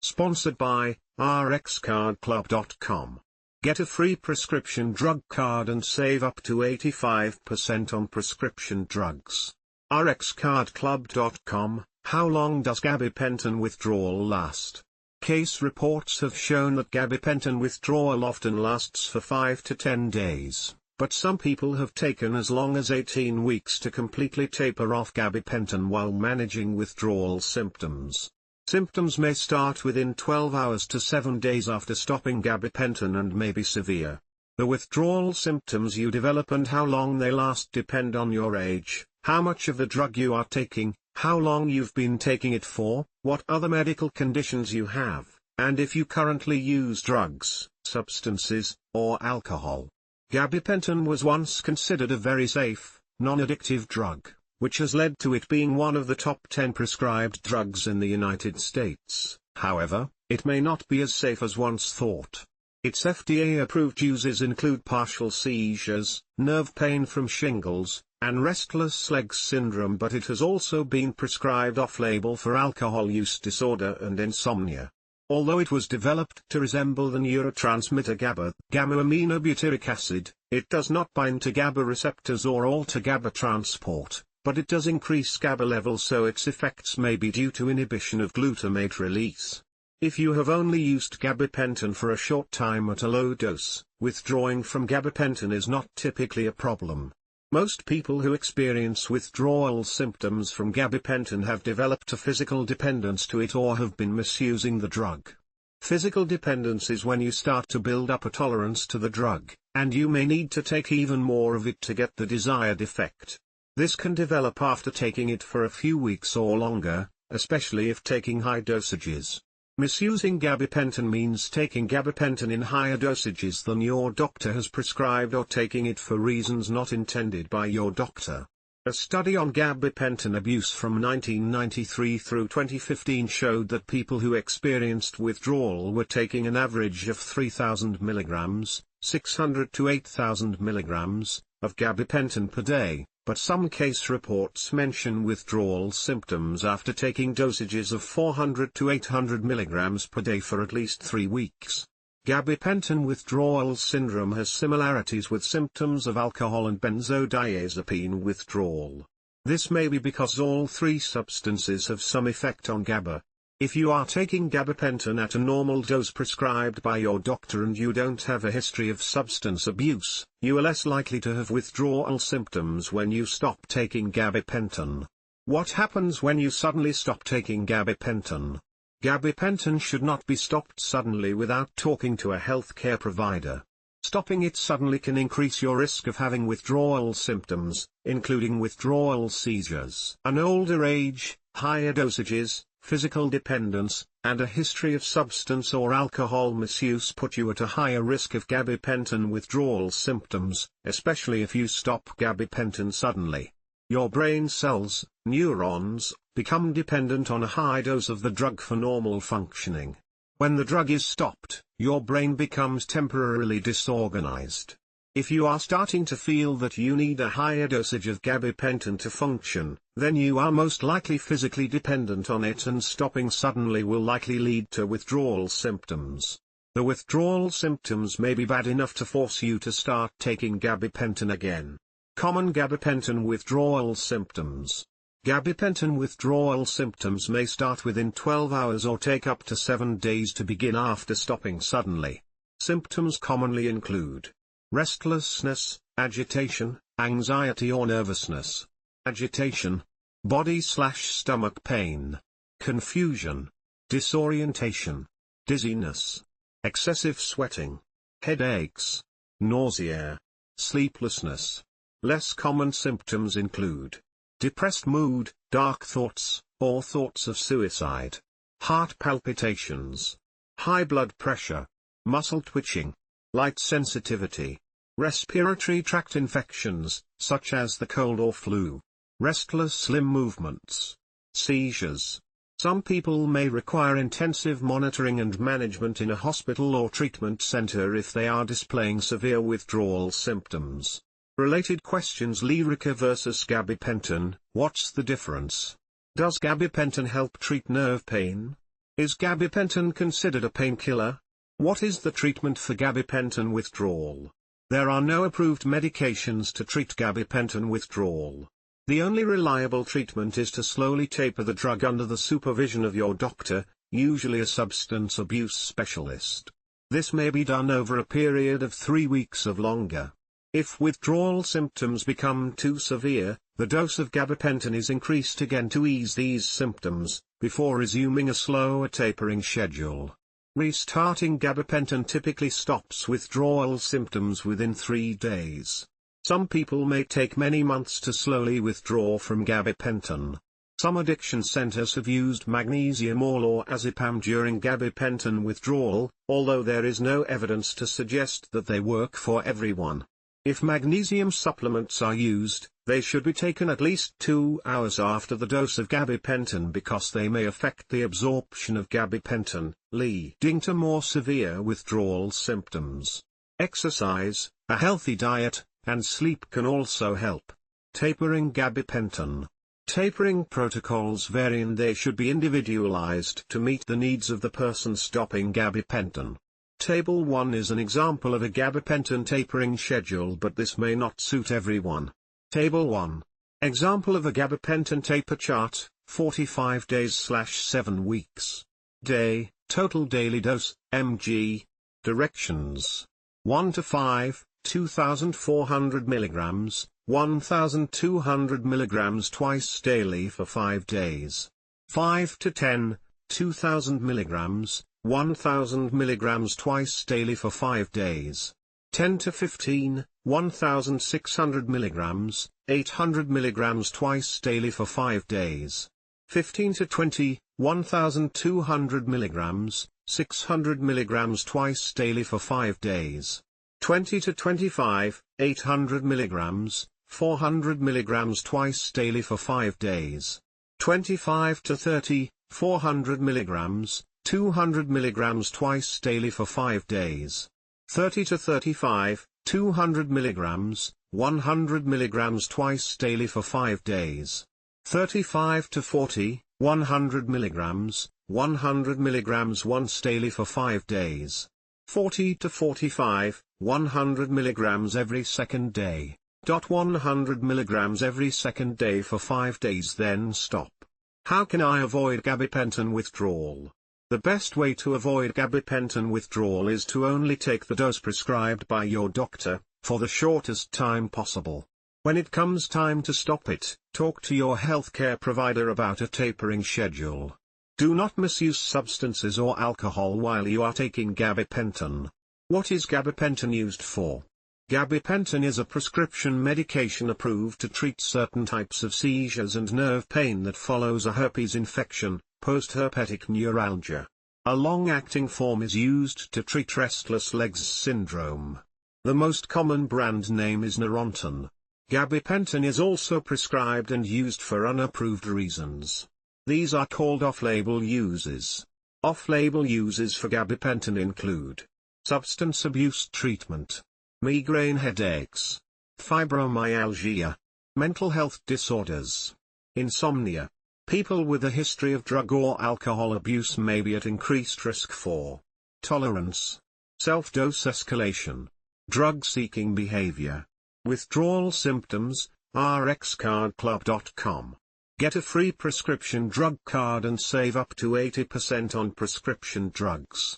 Sponsored by RxCardClub.com. Get a free prescription drug card and save up to 85% on prescription drugs. RxCardClub.com. How long does gabapentin withdrawal last? Case reports have shown that gabapentin withdrawal often lasts for 5 to 10 days, but some people have taken as long as 18 weeks to completely taper off gabapentin while managing withdrawal symptoms. Symptoms may start within 12 hours to 7 days after stopping gabapentin and may be severe. The withdrawal symptoms you develop and how long they last depend on your age, how much of the drug you are taking, how long you've been taking it for, what other medical conditions you have, and if you currently use drugs, substances, or alcohol. Gabapentin was once considered a very safe, non-addictive drug, which has led to it being one of the top 10 prescribed drugs in the United States. However, it may not be as safe as once thought. Its FDA-approved uses include partial seizures, nerve pain from shingles, and restless legs syndrome, but it has also been prescribed off-label for alcohol use disorder and insomnia. Although it was developed to resemble the neurotransmitter GABA, gammaaminobutyric acid, it does not bind to GABA receptors or alter GABA transport, but it does increase GABA levels, so its effects may be due to inhibition of glutamate release. If you have only used gabapentin for a short time at a low dose, withdrawing from gabapentin is not typically a problem. Most people who experience withdrawal symptoms from gabapentin have developed a physical dependence to it or have been misusing the drug. Physical dependence is when you start to build up a tolerance to the drug, and you may need to take even more of it to get the desired effect. This can develop after taking it for a few weeks or longer, especially if taking high dosages. Misusing gabapentin means taking gabapentin in higher dosages than your doctor has prescribed or taking it for reasons not intended by your doctor. A study on gabapentin abuse from 1993 through 2015 showed that people who experienced withdrawal were taking an average of 3,000 mg, 600 to 8,000 mg, of gabapentin per day. But some case reports mention withdrawal symptoms after taking dosages of 400 to 800 mg per day for at least 3 weeks. Gabapentin withdrawal syndrome has similarities with symptoms of alcohol and benzodiazepine withdrawal. This may be because all three substances have some effect on GABA. If you are taking gabapentin at a normal dose prescribed by your doctor and you don't have a history of substance abuse, you are less likely to have withdrawal symptoms when you stop taking gabapentin. What happens when you suddenly stop taking gabapentin? Gabapentin should not be stopped suddenly without talking to a healthcare provider. Stopping it suddenly can increase your risk of having withdrawal symptoms, including withdrawal seizures. An older age, higher dosages, physical dependence, and a history of substance or alcohol misuse put you at a higher risk of gabapentin withdrawal symptoms, especially if you stop gabapentin suddenly. Your brain cells, neurons, become dependent on a high dose of the drug for normal functioning. When the drug is stopped, your brain becomes temporarily disorganized. If you are starting to feel that you need a higher dosage of gabapentin to function, then you are most likely physically dependent on it, and stopping suddenly will likely lead to withdrawal symptoms. The withdrawal symptoms may be bad enough to force you to start taking gabapentin again. Common gabapentin withdrawal symptoms. Gabapentin withdrawal symptoms may start within 12 hours or take up to 7 days to begin after stopping suddenly. Symptoms commonly include restlessness, agitation, anxiety or nervousness. Agitation, body/stomach pain, confusion, disorientation, dizziness, excessive sweating, headaches, nausea, sleeplessness. Less common symptoms include depressed mood, dark thoughts, or thoughts of suicide, heart palpitations, high blood pressure, muscle twitching, light sensitivity, respiratory tract infections, such as the cold or flu, restless limb movements, seizures. Some people may require intensive monitoring and management in a hospital or treatment center if they are displaying severe withdrawal symptoms. Related questions: Lyrica versus gabapentin, what's the difference? Does gabapentin help treat nerve pain? Is gabapentin considered a painkiller? What is the treatment for gabapentin withdrawal? There are no approved medications to treat gabapentin withdrawal. The only reliable treatment is to slowly taper the drug under the supervision of your doctor, usually a substance abuse specialist. This may be done over a period of 3 weeks or longer. If withdrawal symptoms become too severe, the dose of gabapentin is increased again to ease these symptoms, before resuming a slower tapering schedule. Restarting gabapentin typically stops withdrawal symptoms within 3 days. Some people may take many months to slowly withdraw from gabapentin. Some addiction centers have used magnesium or lorazepam during gabapentin withdrawal, although there is no evidence to suggest that they work for everyone. If magnesium supplements are used, they should be taken at least 2 hours after the dose of gabapentin because they may affect the absorption of gabapentin, leading to more severe withdrawal symptoms. Exercise, a healthy diet, and sleep can also help. Tapering gabapentin. Tapering protocols vary and they should be individualized to meet the needs of the person stopping gabapentin. Table 1 is an example of a gabapentin tapering schedule, but this may not suit everyone. Table 1. Example of a gabapentin taper chart, 45 days/7 weeks. Day, total daily dose, mg. Directions. 1 to 5, 2,400 mg, 1,200 mg twice daily for 5 days. 5 to 10, 2,000 mg, 1,000 mg twice daily for 5 days. 10 to 15, 1,600 mg, 800 mg twice daily for 5 days. 15 to 20, 1,200 mg, 600 mg twice daily for 5 days. 20 to 25, 800 mg, 400 mg twice daily for 5 days. 25 to 30, 400 mg, 200 mg twice daily for 5 days. 30 to 35, 200 mg, 100 mg twice daily for 5 days. 35 to 40, 100 mg, 100 mg once daily for 5 days. 40 to 45, 100 mg every second day. 100 mg every second day for 5 days, then stop. How can I avoid gabapentin withdrawal? The best way to avoid gabapentin withdrawal is to only take the dose prescribed by your doctor, for the shortest time possible. When it comes time to stop it, talk to your healthcare provider about a tapering schedule. Do not misuse substances or alcohol while you are taking gabapentin. What is gabapentin used for? Gabapentin is a prescription medication approved to treat certain types of seizures and nerve pain that follows a herpes infection, postherpetic neuralgia. A long-acting form is used to treat restless legs syndrome. The most common brand name is Neurontin. Gabapentin is also prescribed and used for unapproved reasons. These are called off-label uses. Off-label uses for gabapentin include substance abuse treatment, migraine headaches, fibromyalgia, mental health disorders, insomnia. People with a history of drug or alcohol abuse may be at increased risk for tolerance, self-dose escalation, drug-seeking behavior, withdrawal symptoms. rxcardclub.com. Get a free prescription drug card and save up to 80% on prescription drugs.